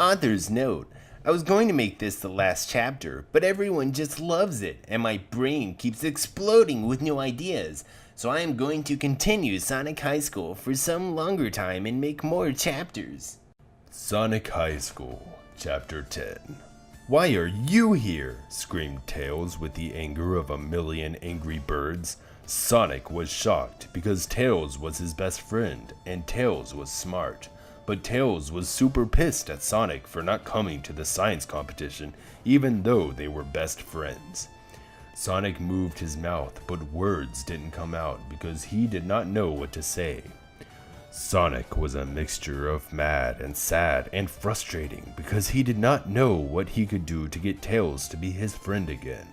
Author's note. I was going to make this the last chapter, but everyone just loves it, and my brain keeps exploding with new ideas. So I am going to continue Sonic High School for some longer time and make more chapters. Sonic High School, Chapter 10. Why are you here? Screamed Tails with the anger of a million angry birds. Sonic was shocked because Tails was his best friend, and Tails was smart. But Tails was super pissed at Sonic for not coming to the science competition, even though they were best friends. Sonic moved his mouth, but words didn't come out because he did not know what to say. Sonic was a mixture of mad and sad and frustrating because he did not know what he could do to get Tails to be his friend again.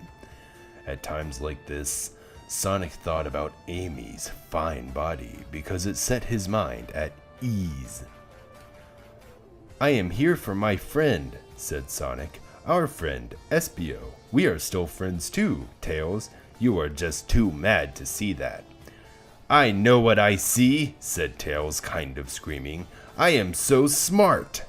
At times like this, Sonic thought about Amy's fine body because it set his mind at ease. I am here for my friend, said Sonic. Our friend, Espio. We are still friends too, Tails. You are just too mad to see that. I know what I see, said Tails, kind of screaming. I am so smart.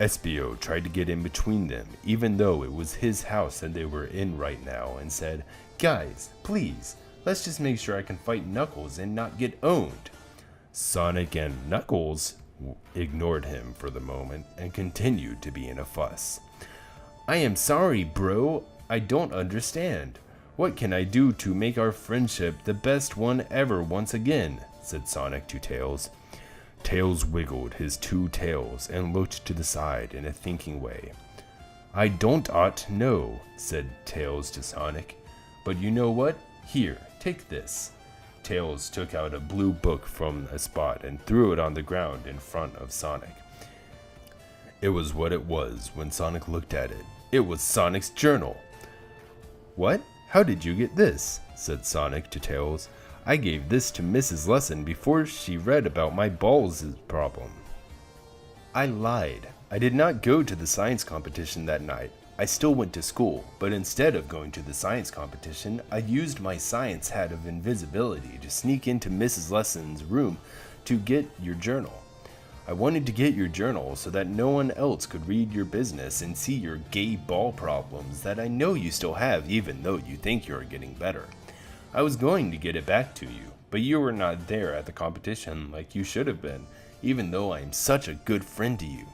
Espio tried to get in between them, even though it was his house that they were in right now, and said, Guys, please, let's just make sure I can fight Knuckles and not get owned. Sonic and Knuckles ignored him for the moment and continued to be in a fuss. I am sorry, bro. I don't understand. What can I do to make our friendship the best one ever once again? Said Sonic to Tails. Tails wiggled his two tails and looked to the side in a thinking way. I don't ought know, said Tails to Sonic. But you know what? Here, take this. Tails took out a blue book from a spot and threw it on the ground in front of Sonic. It was what it was when Sonic looked at it. It was Sonic's journal. What? How did you get this? Said Sonic to Tails. I gave this to Mrs. Lesson before she read about my balls' problem. I lied. I did not go to the science competition that night. I still went to school, but instead of going to the science competition, I used my science hat of invisibility to sneak into Mrs. Lesson's room to get your journal. I wanted to get your journal so that no one else could read your business and see your gay ball problems that I know you still have even though you think you are getting better. I was going to get it back to you, but you were not there at the competition like you should have been, even though I am such a good friend to you.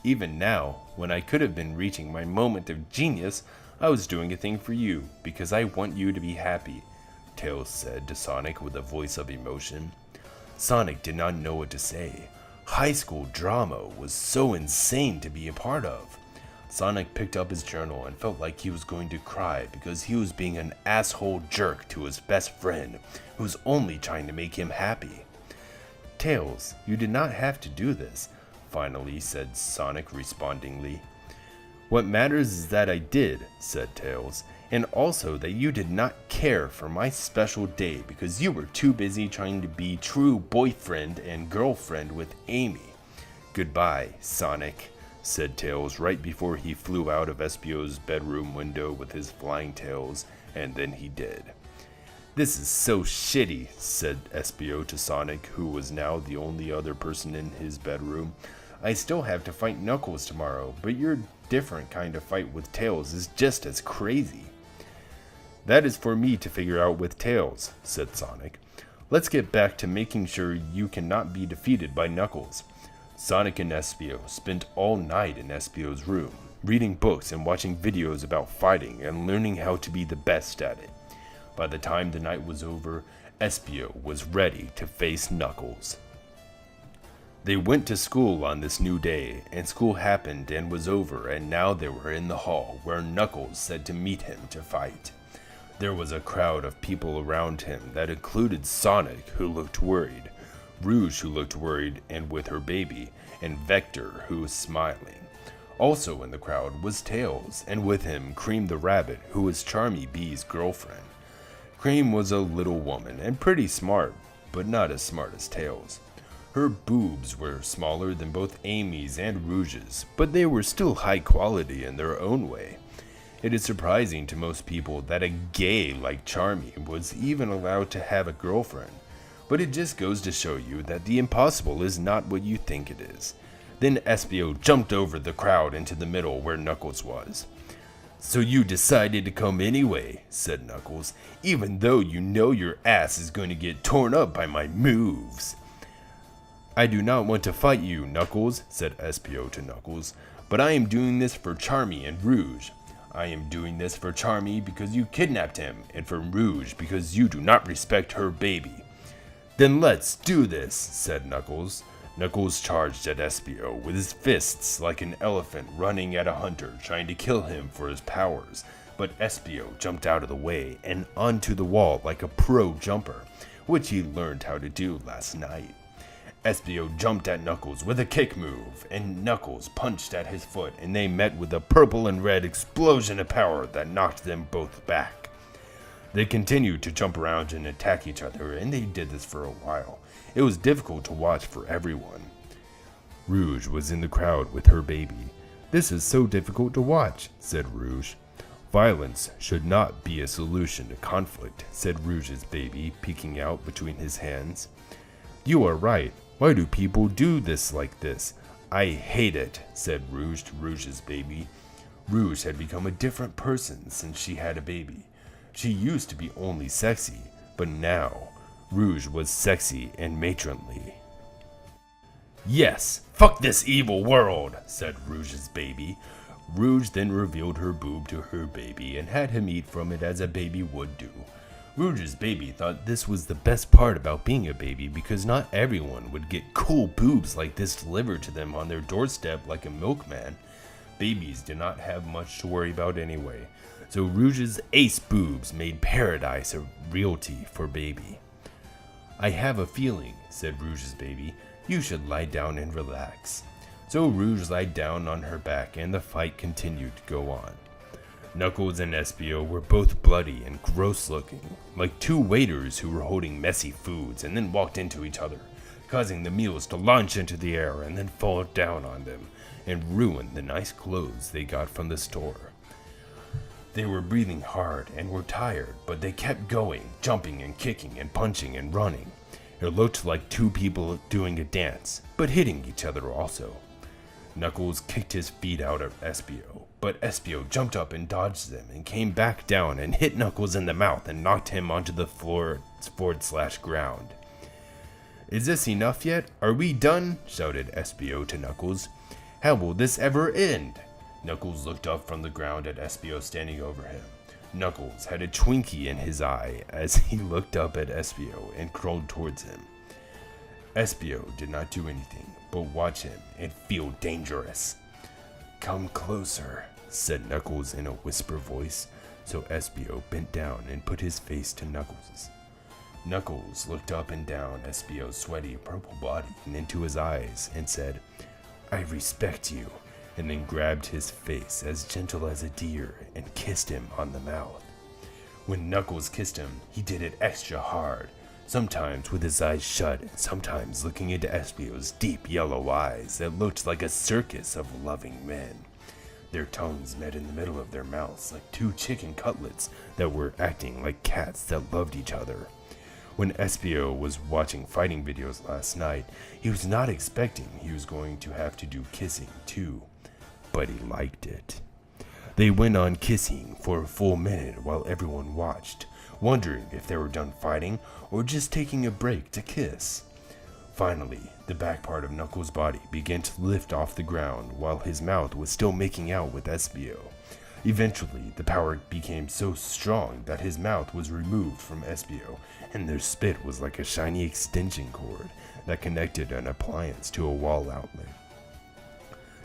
Even now, when I could have been reaching my moment of genius, I was doing a thing for you, because I want you to be happy, Tails said to Sonic with a voice of emotion. Sonic did not know what to say. High school drama was so insane to be a part of. Sonic picked up his journal and felt like he was going to cry because he was being an asshole jerk to his best friend, who was only trying to make him happy. Tails, you did not have to do this, finally said Sonic respondingly. What matters is that I did, said Tails, and also that you did not care for my special day because you were too busy trying to be true boyfriend and girlfriend with Amy. Goodbye, Sonic, said Tails right before he flew out of Espio's bedroom window with his flying tails, and then he did. This is so shitty, said Espio to Sonic, who was now the only other person in his bedroom. I still have to fight Knuckles tomorrow, but your different kind of fight with Tails is just as crazy. That is for me to figure out with Tails, said Sonic. Let's get back to making sure you cannot be defeated by Knuckles. Sonic and Espio spent all night in Espio's room, reading books and watching videos about fighting and learning how to be the best at it. By the time the night was over, Espio was ready to face Knuckles. They went to school on this new day, and school happened and was over, and now they were in the hall where Knuckles said to meet him to fight. There was a crowd of people around him that included Sonic, who looked worried, Rouge, who looked worried and with her baby, and Vector, who was smiling. Also in the crowd was Tails, and with him Cream the Rabbit, who was Charmy Bee's girlfriend. Cream was a little woman and pretty smart, but not as smart as Tails. Her boobs were smaller than both Amy's and Rouge's, but they were still high quality in their own way. It is surprising to most people that a gay like Charmy was even allowed to have a girlfriend, but it just goes to show you that the impossible is not what you think it is. Then Espio jumped over the crowd into the middle where Knuckles was. "So you decided to come anyway," said Knuckles, "even though you know your ass is going to get torn up by my moves." "I do not want to fight you, Knuckles," said Espio to Knuckles, "but I am doing this for Charmy and Rouge. I am doing this for Charmy because you kidnapped him, and for Rouge because you do not respect her baby." "Then let's do this," said Knuckles. Knuckles charged at Espio with his fists like an elephant running at a hunter trying to kill him for his powers, but Espio jumped out of the way and onto the wall like a pro jumper, which he learned how to do last night. Espio jumped at Knuckles with a kick move, and Knuckles punched at his foot, and they met with a purple and red explosion of power that knocked them both back. They continued to jump around and attack each other, and they did this for a while. It was difficult to watch for everyone. Rouge was in the crowd with her baby. "This is so difficult to watch," said Rouge. "Violence should not be a solution to conflict," said Rouge's baby, peeking out between his hands. "You are right. Why do people do this like this? I hate it," said Rouge to Rouge's baby. Rouge had become a different person since she had a baby. She used to be only sexy, but now Rouge was sexy and matronly. "Yes, fuck this evil world," said Rouge's baby. Rouge then revealed her boob to her baby and had him eat from it as a baby would do. Rouge's baby thought this was the best part about being a baby because not everyone would get cool boobs like this delivered to them on their doorstep like a milkman. Babies did not have much to worry about anyway, so Rouge's ace boobs made paradise a realty for baby. "I have a feeling," said Rouge's baby, "you should lie down and relax." So Rouge lied down on her back and the fight continued to go on. Knuckles and Espio were both bloody and gross looking, like two waiters who were holding messy foods and then walked into each other, causing the meals to launch into the air and then fall down on them and ruin the nice clothes they got from the store. They were breathing hard and were tired, but they kept going, jumping and kicking and punching and running. It looked like two people doing a dance, but hitting each other also. Knuckles kicked his feet out at Espio, but Espio jumped up and dodged them and came back down and hit Knuckles in the mouth and knocked him onto the floor/ground. "Is this enough yet? Are we done?" shouted Espio to Knuckles. "How will this ever end?" Knuckles looked up from the ground at Espio standing over him. Knuckles had a Twinkie in his eye as he looked up at Espio and crawled towards him. Espio did not do anything but watch him and feel dangerous. "Come closer," said Knuckles in a whisper voice, so Espio bent down and put his face to Knuckles'. Knuckles looked up and down Espio's sweaty purple body and into his eyes and said, "I respect you," and then grabbed his face as gentle as a deer and kissed him on the mouth. When Knuckles kissed him, he did it extra hard, sometimes with his eyes shut and sometimes looking into Espio's deep yellow eyes that looked like a circus of loving men. Their tongues met in the middle of their mouths like two chicken cutlets that were acting like cats that loved each other. When Espio was watching fighting videos last night, he was not expecting he was going to have to do kissing too, but he liked it. They went on kissing for a full minute while everyone watched, wondering if they were done fighting or just taking a break to kiss. Finally, the back part of Knuckles' body began to lift off the ground while his mouth was still making out with Espio. Eventually, the power became so strong that his mouth was removed from Espio, and their spit was like a shiny extension cord that connected an appliance to a wall outlet.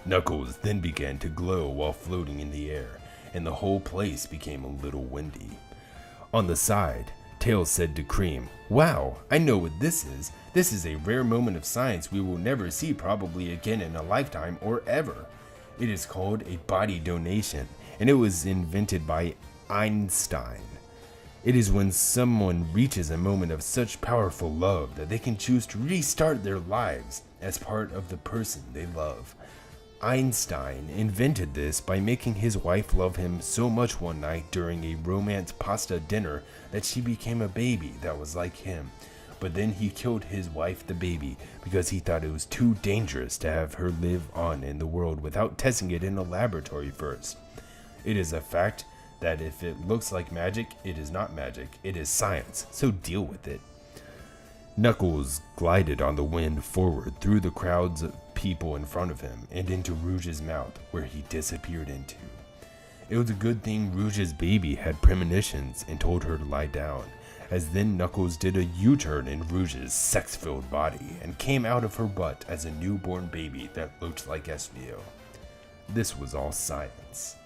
Knuckles then began to glow while floating in the air, and the whole place became a little windy. On the side, Tails said to Cream, "Wow, I know what this is. This is a rare moment of science we will never see probably again in a lifetime or ever. It is called a body donation, and it was invented by Einstein. It is when someone reaches a moment of such powerful love that they can choose to restart their lives as part of the person they love. Einstein invented this by making his wife love him so much one night during a romance pasta dinner that she became a baby that was like him. but then he killed his wife, the baby, because he thought it was too dangerous to have her live on in the world without testing it in a laboratory first. It is a fact that if it looks like magic, it is not magic, it is science, so deal with it. Knuckles glided on the wind forward through the crowds of people in front of him and into Rouge's mouth, where he disappeared into. It was a good thing Rouge's baby had premonitions and told her to lie down, as then Knuckles did a U-turn in Rouge's sex-filled body and came out of her butt as a newborn baby that looked like Espio. This was all science.